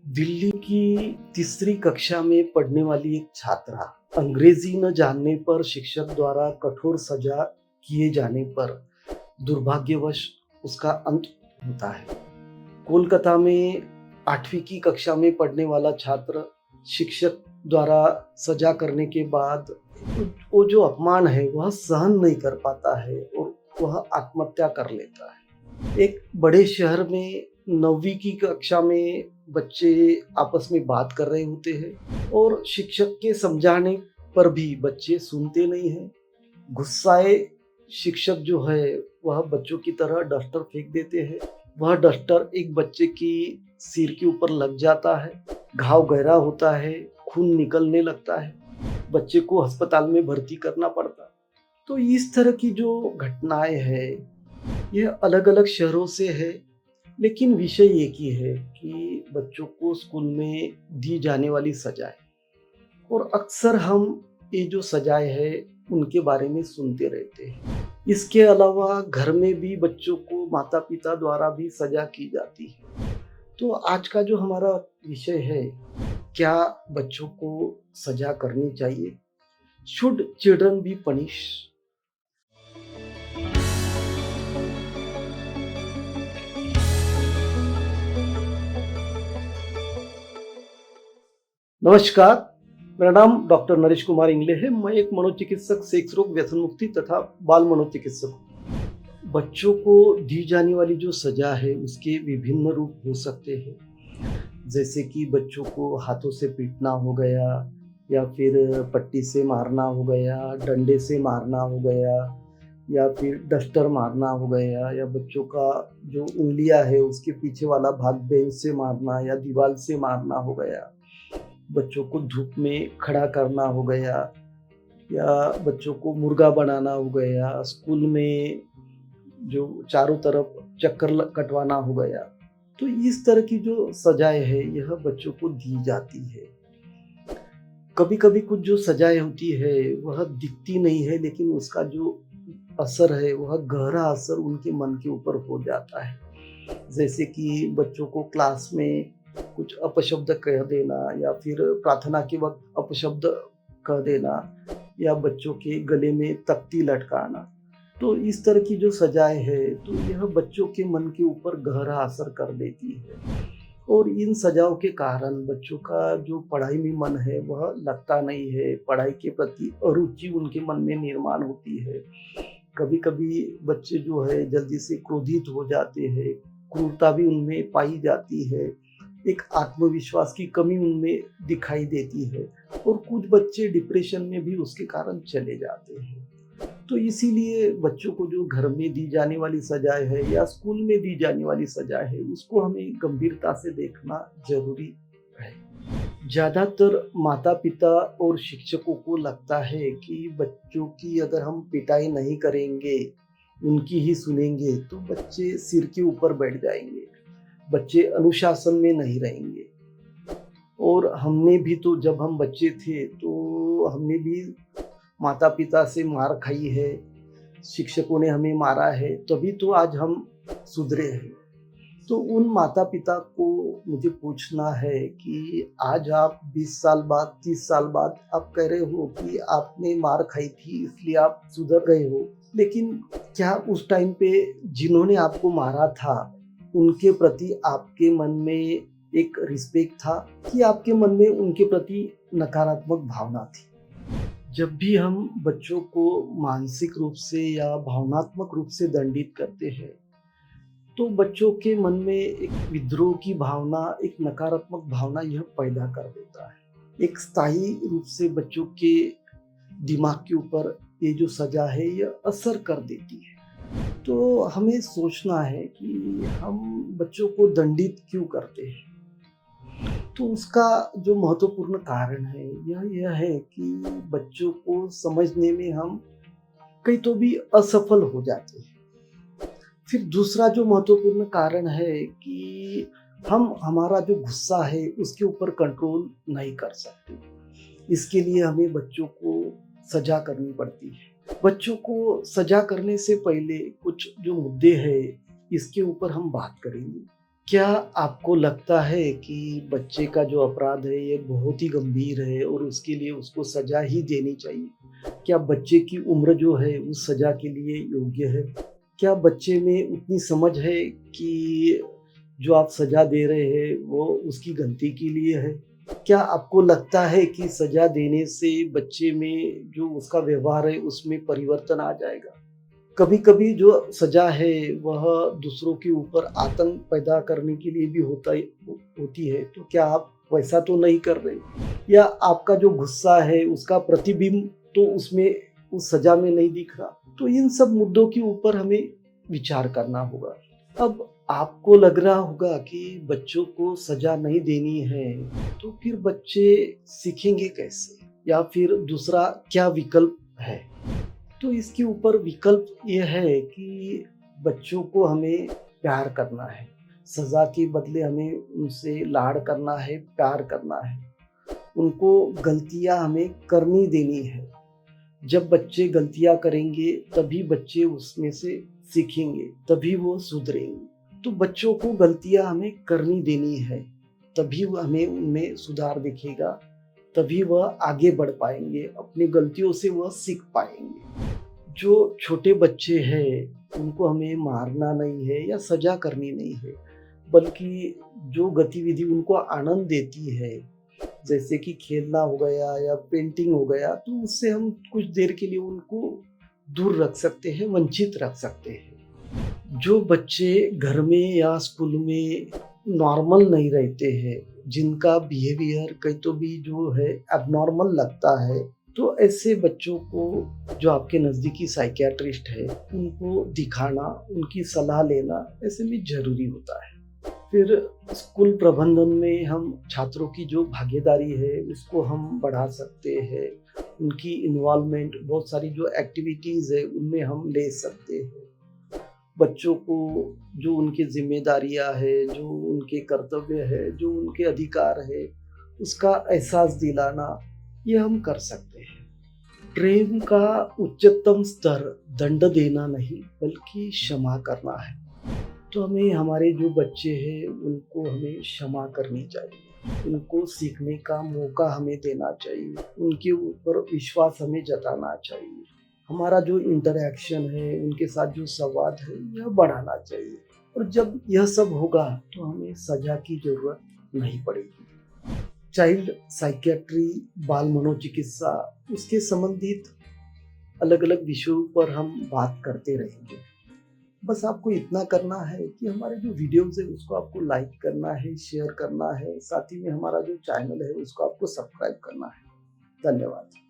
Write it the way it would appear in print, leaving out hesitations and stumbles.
दिल्ली की तीसरी कक्षा में पढ़ने वाली एक छात्रा अंग्रेजी न जानने पर शिक्षक द्वारा कठोर सजा किए जाने पर दुर्भाग्यवश उसका अंत होता है। कोलकाता में 8वीं की कक्षा में पढ़ने वाला छात्र शिक्षक द्वारा सजा करने के बाद वो जो अपमान है वह सहन नहीं कर पाता है और वह आत्महत्या कर लेता है। एक बड़े शहर में 9वीं की कक्षा में बच्चे आपस में बात कर रहे होते हैं और शिक्षक के समझाने पर भी बच्चे सुनते नहीं हैं। गुस्साए शिक्षक जो है वह बच्चों की तरह डस्टर फेंक देते हैं। वह डस्टर एक बच्चे की सिर के ऊपर लग जाता है, घाव गहरा होता है, खून निकलने लगता है, बच्चे को अस्पताल में भर्ती करना पड़ता है। तो इस तरह की जो घटनाएं हैं ये अलग-अलग शहरों से है, लेकिन विषय एक ही है कि बच्चों को स्कूल में दी जाने वाली सजाएँ और अक्सर हम ये जो सजाएँ हैं उनके बारे में सुनते रहते हैं। इसके अलावा घर में भी बच्चों को माता-पिता द्वारा भी सजा की जाती है। तो आज का जो हमारा विषय है, क्या बच्चों को सजा करनी चाहिए? Should children be punish? नमस्कार, मेरा नाम डॉक्टर नरेश कुमार इंगले है। मैं एक मनोचिकित्सक, सेक्स रोग, व्यसन मुक्ति तथा बाल मनोचिकित्सक हूँ। बच्चों को दी जाने वाली जो सजा है उसके विभिन्न रूप हो सकते हैं, जैसे कि बच्चों को हाथों से पीटना हो गया या फिर पट्टी से मारना हो गया, डंडे से मारना हो गया या फिर डस्टर मारना हो गया या बच्चों का जो उँगलियाँ है उसके पीछे वाला भाग बेंच से मारना या दीवार से मारना हो गया। बच्चों को धूप में खड़ा करना हो गया या बच्चों को मुर्गा बनाना हो गया, स्कूल में जो चारों तरफ चक्कर कटवाना हो गया। तो इस तरह की जो सजाएं है यह बच्चों को दी जाती है। कभी कभी कुछ जो सजाएं होती है वह दिखती नहीं है, लेकिन उसका जो असर है वह गहरा असर उनके मन के ऊपर हो जाता है। जैसे कि बच्चों को क्लास में कुछ अपशब्द कह देना या फिर प्रार्थना के वक्त अपशब्द कह देना या बच्चों के गले में तख्ती लटकाना। तो इस तरह की जो सजाएं है तो यह बच्चों के मन के ऊपर गहरा असर कर देती है और इन सजाओं के कारण बच्चों का जो पढ़ाई में मन है वह लगता नहीं है, पढ़ाई के प्रति अरुचि उनके मन में निर्माण होती है। कभी कभी बच्चे जो है जल्दी से क्रोधित हो जाते हैं, क्रूरता भी उनमें पाई जाती है, एक आत्मविश्वास की कमी उनमें दिखाई देती है और कुछ बच्चे डिप्रेशन में भी उसके कारण चले जाते हैं। तो इसीलिए बच्चों को जो घर में दी जाने वाली सजाएं है या स्कूल में दी जाने वाली सजाएं है उसको हमें गंभीरता से देखना जरूरी है। ज़्यादातर माता-पिता और शिक्षकों को लगता है कि बच्चों की अगर हम पिटाई नहीं करेंगे, उनकी ही सुनेंगे तो बच्चे सिर के ऊपर बैठ जाएँगे, बच्चे अनुशासन में नहीं रहेंगे। और हमने भी तो जब हम बच्चे थे तो हमने भी माता-पिता से मार खाई है, शिक्षकों ने हमें मारा है, तभी तो आज हम सुधरे हैं। तो उन माता-पिता को मुझे पूछना है कि आज आप 20 साल बाद, 30 साल बाद आप कह रहे हो कि आपने मार खाई थी इसलिए आप सुधर गए हो। लेकिन क्या उस टाइम पे जिन्होंने आपको मारा था, उनके प्रति आपके मन में एक रिस्पेक्ट था कि आपके मन में उनके प्रति नकारात्मक भावना थी? जब भी हम बच्चों को मानसिक रूप से या भावनात्मक रूप से दंडित करते हैं तो बच्चों के मन में एक विद्रोह की भावना, एक नकारात्मक भावना यह पैदा कर देता है। एक स्थायी रूप से बच्चों के दिमाग के ऊपर ये जो सजा है यह असर कर देती है। तो हमें सोचना है कि हम बच्चों को दंडित क्यों करते हैं? तो उसका जो महत्वपूर्ण कारण है यह है कि बच्चों को समझने में हम कहीं तो भी असफल हो जाते हैं। फिर दूसरा जो महत्वपूर्ण कारण है कि हम हमारा जो गुस्सा है उसके ऊपर कंट्रोल नहीं कर सकते। इसके लिए हमें बच्चों को सजा करनी पड़ती है। बच्चों को सजा करने से पहले कुछ जो मुद्दे हैं इसके ऊपर हम बात करेंगे। क्या आपको लगता है कि बच्चे का जो अपराध है ये बहुत ही गंभीर है और उसके लिए उसको सज़ा ही देनी चाहिए? क्या बच्चे की उम्र जो है उस सज़ा के लिए योग्य है? क्या बच्चे में उतनी समझ है कि जो आप सज़ा दे रहे हैं वो उसकी गलती के लिए है? क्या आपको लगता है कि सज़ा देने से बच्चे में जो उसका व्यवहार है उसमें परिवर्तन आ जाएगा? कभी-कभी जो सज़ा है वह दूसरों के ऊपर आतंक पैदा करने के लिए भी होती है, तो क्या आप वैसा तो नहीं कर रहे? या आपका जो गुस्सा है उसका प्रतिबिंब तो उसमें उस सज़ा में नहीं दिख रहा? तो इन सब मुद्दों के ऊपर हमें विचार करना होगा। अब आपको लग रहा होगा कि बच्चों को सज़ा नहीं देनी है, तो फिर बच्चे सीखेंगे कैसे? या फिर दूसरा क्या विकल्प है? तो इसके ऊपर विकल्प ये है कि बच्चों को हमें प्यार करना है। सज़ा के बदले हमें उनसे लाड करना है, प्यार करना है। उनको गलतियाँ हमें करनी देनी है। जब बच्चे गलतियाँ करेंगे तभी बच्चे उसमें से सीखेंगे, तभी वो सुधरेंगे। तो बच्चों को गलतियाँ हमें करनी देनी है, तभी वो हमें उनमें सुधार दिखेगा, तभी वह आगे बढ़ पाएँगे, अपनी गलतियों से वह सीख पाएँगे। जो छोटे बच्चे हैं, उनको हमें मारना नहीं है या सज़ा करनी नहीं है, बल्कि जो गतिविधि उनको आनंद देती है, जैसे कि खेलना हो गया या पेंटिंग हो गया, तो उससे हम कुछ देर के लिए उनको दूर रख सकते हैं, वंचित रख सकते हैं। जो बच्चे घर में या स्कूल में नॉर्मल नहीं रहते हैं, जिनका बिहेवियर कहीं तो भी जो है एबनॉर्मल लगता है, तो ऐसे बच्चों को जो आपके नज़दीकी साइकियाट्रिस्ट है, उनको दिखाना, उनकी सलाह लेना ऐसे में ज़रूरी होता है। फिर स्कूल प्रबंधन में हम छात्रों की जो भागीदारी है, उसको हम बढ़ा सकते हैं। उनकी इन्वॉल्वमेंट बहुत सारी जो एक्टिविटीज़ है, उनमें हम ले सकते हैं। बच्चों को जो उनकी ज़िम्मेदारियाँ है, जो उनके कर्तव्य है, जो उनके अधिकार है, उसका एहसास दिलाना, ये हम कर सकते हैं। प्रेम का उच्चतम स्तर दंड देना नहीं, बल्कि क्षमा करना है। तो हमें हमारे जो बच्चे हैं, उनको हमें क्षमा करनी चाहिए। उनको सीखने का मौका हमें देना चाहिए। उनके ऊपर विश्वास हमें जताना चाहिए। हमारा जो इंटरैक्शन है, उनके साथ जो संवाद है, यह बढ़ाना चाहिए। और जब यह सब होगा, तो हमें सज़ा की ज़रूरत नहीं पड़ेगी। चाइल्ड साइकियाट्री, बाल मनोचिकित्सा, उसके संबंधित अलग-अलग विषयों पर हम बात करते रहेंगे। बस आपको इतना करना है कि हमारे जो वीडियोज़ है उसको आपको लाइक करना है, शेयर करना है, साथ ही में हमारा जो चैनल है उसको आपको सब्सक्राइब करना है। धन्यवाद।